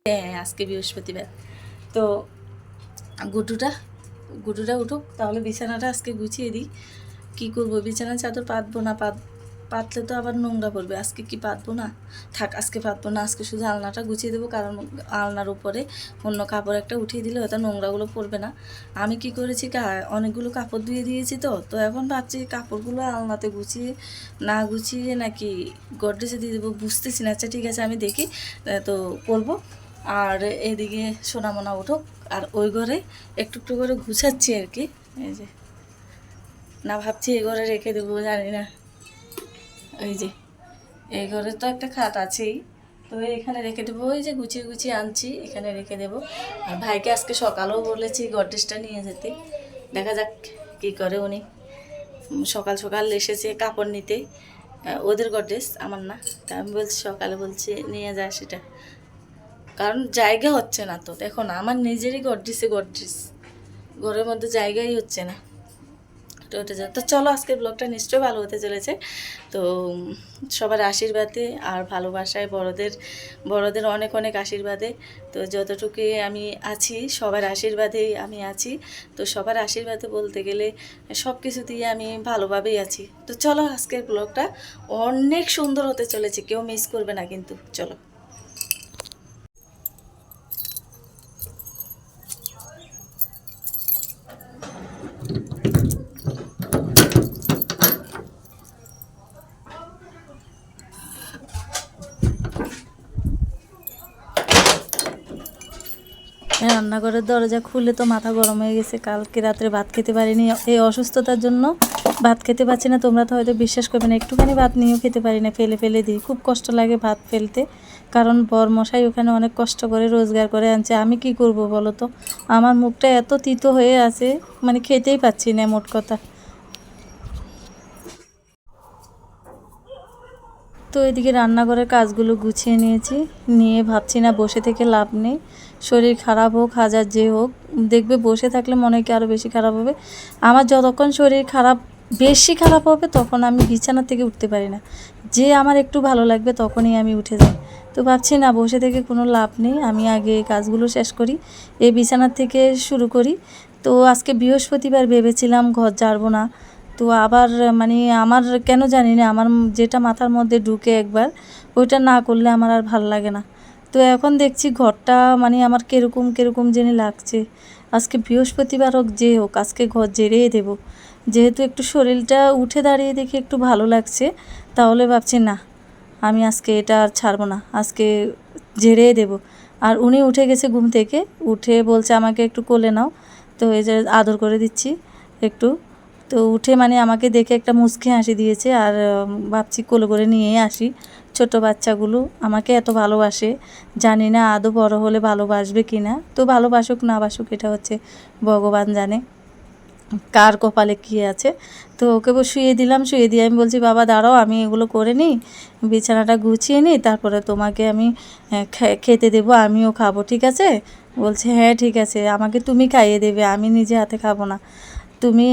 হ্যাঁ আজকে বৃহস্পতিবার। তো গুড্ডুটা গুড্ডুটা উঠুক, তাহলে বিছানাটা আজকে গুছিয়ে দিই। কী করবো, বিছানার চাদর পাতবো না, পাতলে তো আবার নোংরা পড়বে। আজকে কি পাতবো না, থাক আজকে পাতবো না। আজকে শুধু আলনাটা গুছিয়ে দেবো, কারণ আলনার উপরে অন্য কাপড় একটা উঠিয়ে দিলে হয়তো নোংরাগুলো পড়বে না। আমি কি করেছি, অনেকগুলো কাপড় ধুয়ে দিয়েছি, তো এখন ভাবছি কাপড়গুলো আলনাতে গুছিয়ে না গুছিয়ে নাকি গডরেজে দিয়ে দেবো, বুঝতেছি না। আচ্ছা ঠিক আছে, আমি দেখি তো করবো। আর এদিকে সোনামোনা উঠুক, আর ওই ঘরে একটু একটু করে গুছাচ্ছি আর কি। এই যে না, ভাবছি এই ঘরে রেখে দেবো, জানি না। এই যে এই ঘরে তো একটা খাট আছেই, তো এখানে রেখে দেবো। ওই যে গুছিয়ে গুছিয়ে আনছি, এখানে রেখে দেবো। আর ভাইকে আজকে সকালেও বলেছি গডরেজটা নিয়ে যেতে, দেখা যাক কী করে উনি। সকাল সকাল এসেছে কাপড় নিতে, ওদের গডরেজ, আমার না। তা আমি বলছি সকালে, বলছি নিয়ে যায় সেটা, কারণ জায়গা হচ্ছে না। তো দেখো না, আমার নিজেরই গডরেজ, ঘরের মধ্যে জায়গাই হচ্ছে না। তো ওটা তো চলো, আজকের ব্লগটা নিশ্চয়ই ভালো হতে চলেছে। তো সবার আশীর্বাদে আর ভালোবাসায়, বড়দের অনেক অনেক আশীর্বাদে, তো যতটুকু আমি আছি সবার আশীর্বাদেই আমি আছি। তো সবার আশীর্বাদে বলতে গেলে সব কিছু দিয়ে আমি ভালোভাবেই আছি। তো চলো, আজকের ব্লগটা অনেক সুন্দর হতে চলেছে, কেউ মিস করবে না কিন্তু। চলো। রান্নাঘরের দরজা খুলে তো মাথা গরম হয়ে গেছে। কালকে রাত্রে ভাত খেতে পারিনি, এই অসুস্থতার জন্য ভাত খেতে পারছি না। তোমরা তো হয়তো বিশ্বাস করবে না, একটুখানি ভাত নিয়েও খেতে পারি না, ফেলে ফেলে দিই। খুব কষ্ট লাগে ভাত ফেলতে, কারণ বরমশাই ওখানে অনেক কষ্ট করে রোজগার করে আনছে। আমি কি করব বলো তো, আমার মুখটা এত তিতো হয়ে আছে, মানে খেতেই পাচ্ছি না মোট কথা। তো এদিকে রান্নাঘরের কাজগুলো গুছিয়ে নিয়েছি, নিয়ে ভাবছি না বসে থেকে লাভ নেই। শরীর খারাপ হোক হাজার যে হোক, দেখবে বসে থাকলে মনে হয় কি আরও বেশি খারাপ হবে। আমার যতক্ষণ শরীর বেশি খারাপ হবে, তখন আমি বিছানা থেকে উঠতে পারি না। যে আমার একটু ভালো লাগবে তখনই আমি উঠে যাই। তো ভাবছি না বসে থেকে কোনো লাভ নেই, আমি আগে কাজগুলো শেষ করি, এই বিছানার থেকে শুরু করি। তো আজকে বৃহস্পতিবার ভেবেছিলাম ঘর ঝাড়বো না, তো আবার মানে আমার কেন জানি না, আমার যেটা মাথার মধ্যে ঢুকে একবার, ওইটা না করলে আমার আর ভাল লাগে না। তো এখন দেখছি ঘরটা মানে আমার কীরকম কীরকম যেন লাগছে। আজকে বৃহস্পতিবার হোক যে হোক, আজকে ঘর ঝেড়েই দেবো। যেহেতু একটু শরীরটা উঠে দাঁড়িয়ে দেখে একটু ভালো লাগছে, তাহলে ভাবছি না, আমি আজকে এটা আর ছাড়বো না, আজকে ঝেড়েই দেবো। আর উনি উঠে গেছে ঘুম থেকে, উঠে বলছে আমাকে একটু কোলে নাও। তো এই যে আদর করে দিচ্ছি একটু। তো উঠে মানে আমাকে দেখে একটা মুচকি হাসি দিয়েছে, আর ভাবছি কোলে করে নিয়েই আসি। ছোট বাচ্চাগুলো আমাকে এত ভালোবাসে, জানি না আদৌ বড় হলে ভালোবাসবে কি না। তো ভালোবাসুক না বাসুক, এটা হচ্ছে ভগবান জানে কার কপালে কী আছে। তো ওকে শুয়ে দিলাম, শুয়ে দিয়ে আমি বলছি বাবা দাঁড়াও, আমি এগুলো করে নিই, বিছানাটা গুছিয়ে নিই, তারপরে তোমাকে আমি খেতে দেবো, আমিও খাবো, ঠিক আছে? বলছে হ্যাঁ ঠিক আছে, আমাকে তুমি খাইয়ে দেবে, আমি নিজে হাতে খাবো না। তুমি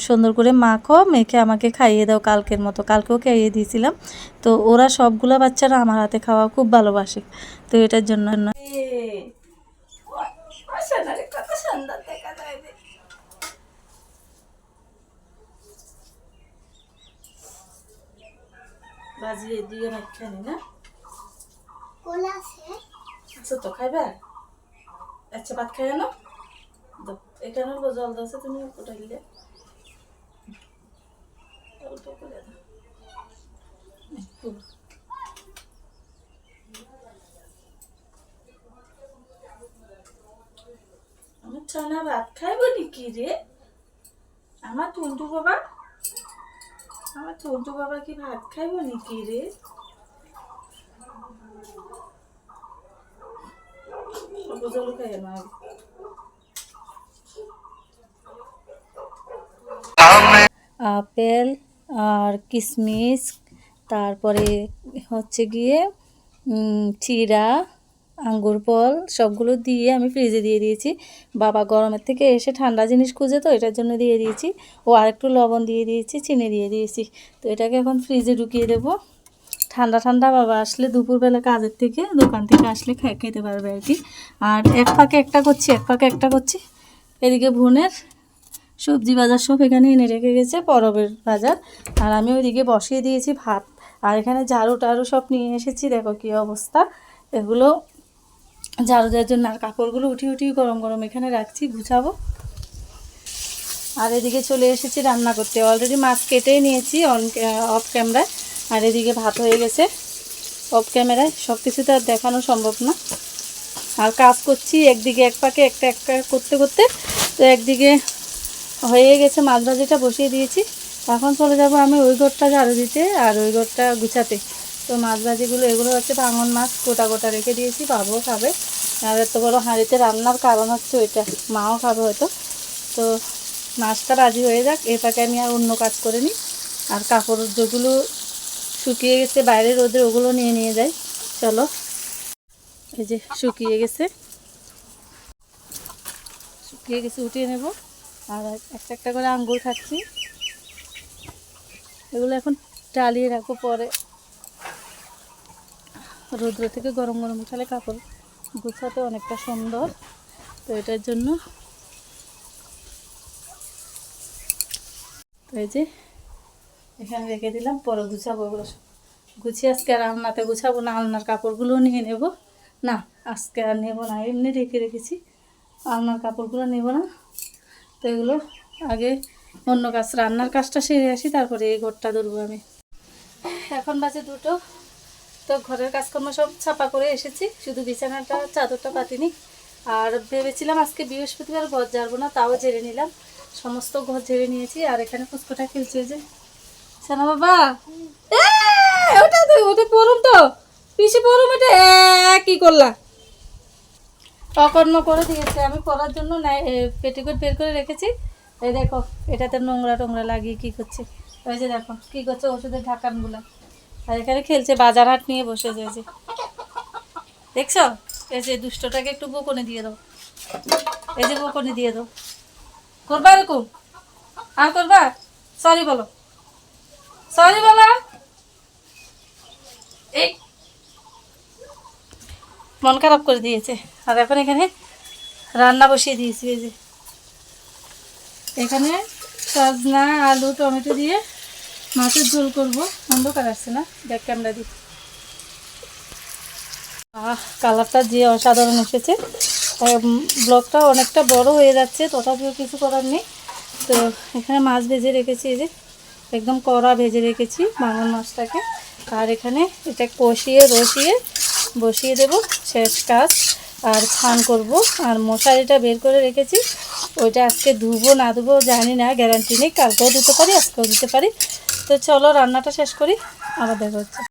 সুন্দর করে মাখো, মেখে আমাকে খাইয়ে দাও কালকের মতো। কালকেও খাইয়ে দিয়েছিলাম। তো ওরা সবগুলো বাচ্চারা আমার হাতে খাওয়া খুব ভালোবাসে, তো এটার জন্য বাজিয়ে দিয়ে রাখখানি না আচ্ছা তো খাইবে। আচ্ছা ভাত খাই না, এখানে জল আছে, তুমি উঠাইলে অল্প করে দাও। আমার ছানা ভাত খাইব নাকি রে? আমার টুন্টু বাবা, আমার ছোট্ট বাবা কি ভাত খাইব নাকি রে? জল খাই না, আপেল আর কিশমিশ, তারপরে হচ্ছে গিয়ে চিড়া, আঙ্গুর ফল, সবগুলো দিয়ে আমি ফ্রিজে দিয়ে দিয়েছি। বাবা গরমের থেকে এসে ঠান্ডা জিনিস খুঁজে, তো এটার জন্য দিয়ে দিয়েছি। ও আর একটু লবণ দিয়ে দিয়েছি, চিনি দিয়ে দিয়েছি। তো এটাকে এখন ফ্রিজে ঢুকিয়ে দেবো, ঠান্ডা ঠান্ডা বাবা আসলে দুপুরবেলা কাজের থেকে দোকান থেকে আসলে খেতে পারবে আর কি। আর এক ফাঁকে একটা করছি, এক ফাঁকে একটা করছি। এদিকে বোনের সবজি বাজার সব এখানে এনে রেখে গেছে, পরবের বাজার। আর আমি ওইদিকে বসিয়ে দিয়েছি ভাত। আর এখানে ঝাড়ু টাড়ু সব নিয়ে এসেছি, দেখো কী অবস্থা। এগুলো ঝাড়ু দেওয়ার জন্য। আর কাপড়গুলো উঠিয়ে গরম গরম এখানে রাখছি, গুছাবো। আর এদিকে চলে এসেছি রান্না করতে। অলরেডি মাছ কেটেই নিয়েছি অফ ক্যামেরায়। আর এদিকে ভাত হয়ে গেছে অফ ক্যামেরায়। সব কিছু তো আর দেখানো সম্ভব না। আর কাজ করছি একদিকে, এক পাকে একটা একটা করতে করতে তো একদিকে হয়ে গেছে। মাছ ভাজিটা বসিয়ে দিয়েছি। এখন চলে যাব আমি ওই ঘরটা ঝাড়ু দিতে আর ওই ঘরটা গুছাতে। তো মাছ ভাজিগুলো এগুলো হচ্ছে ভাঙন মাছ, গোটা গোটা রেখে দিয়েছি, বাবুও খাবে। আর এত বড় হাঁড়িতে রান্নার কারণ হচ্ছে ওইটা, মাও খাবে হয়তো। তো মাছটা ভাজি হয়ে যাক, এর পাকে আমি আর অন্য কাজ করে নিই। আর কাপড় যেগুলো শুকিয়ে গেছে বাইরে রোদে, ওগুলো নিয়ে যাই। চলো, এই যে শুকিয়ে গেছে উঠিয়ে নেব। আর একটা একটা করে আঙ্গুর খাচ্ছি। এগুলো এখন টালিয়ে রাখবো, পরে রৌদ্র থেকে গরম গরম উঠালে কাপড় গুছাতে অনেকটা সুন্দর। তো এটার জন্য তো এই যে এখানে রেখে দিলাম, পরে গুছাবো। ওগুলো গুছিয়ে আজকে আর আলনাতে গুছাবো না, আলনার কাপড়গুলোও নিয়ে নেব না। আজকে আর নেবো না, এমনি রেখেছি। আলনার কাপড়গুলো নেব না। তো এগুলো আগে অন্য কাজ, রান্নার কাজটা সেরে আসি, তারপরে এই ঘরটা ধরবো আমি। এখন বাজে 2টো। তো ঘরের কাজকর্ম সব ছাপা করে এসেছি, শুধু বিছানাটা চাদরটা পাতিনি। আর ভেবেছিলাম আজকে বৃহস্পতিবার ঘর ঝাড়বো না, তাও ঝেড়ে নিলাম। সমস্ত ঘর ঝেড়ে নিয়েছি। আর এখানে পুষ্পটা খেলছে যে সানা বাবা, ওটা পরুন তো পিসি, পরুম এটা। কি করলা? অকর্ম করে দিয়েছে। আমি পরার জন্য পেটিকোট বের করে রেখেছি। এই দেখো, এটাতে নোংরা টোংরা লাগিয়ে কি করছে। ওই যে দেখো কি করছে, ওষুধের ঢাকানগুলো। আর এখানে খেলছে, বাজার হাট নিয়ে বসে যে দেখছো। এই যে দুষ্টটাকে একটু বকুনি দিয়ে দাও, এই যে বকুনি দিয়ে দাও। করবা এরকম আর করবা? সরি বলো, সরি বলো। এই মন খারাপ করে দিয়েছে। আর এখন এখানে রান্না বসিয়ে দিয়েছি। এই যে এখানে সজনা আলু টমেটো দিয়ে মাছের ঝোল করবো। অন্ধকার আসছে না, দেখ ক্যামেরা দিই। কালারটা যে অসাধারণ এসেছে। ব্লগটা অনেকটা বড় হয়ে যাচ্ছে, তথাপিও কিছু করার নেই। তো এখানে মাছ ভেজে রেখেছি, এই যে একদম কড়া ভেজে রেখেছি ভাঙন মাছটাকে। আর এখানে এটা কষিয়ে রসিয়ে বসিয়ে দেব, শেষ কাজ। আর ছান করব। আর মশারিটা বের করে রেখেছি, ওইটা আজকে ধুবো না ধুবো জানি না, গ্যারান্টি নেই। কালকেও ধুতে পারি, আজকেও ধুতে পারি। তো চলো রান্নাটা শেষ করি, আবার দেখা হচ্ছে।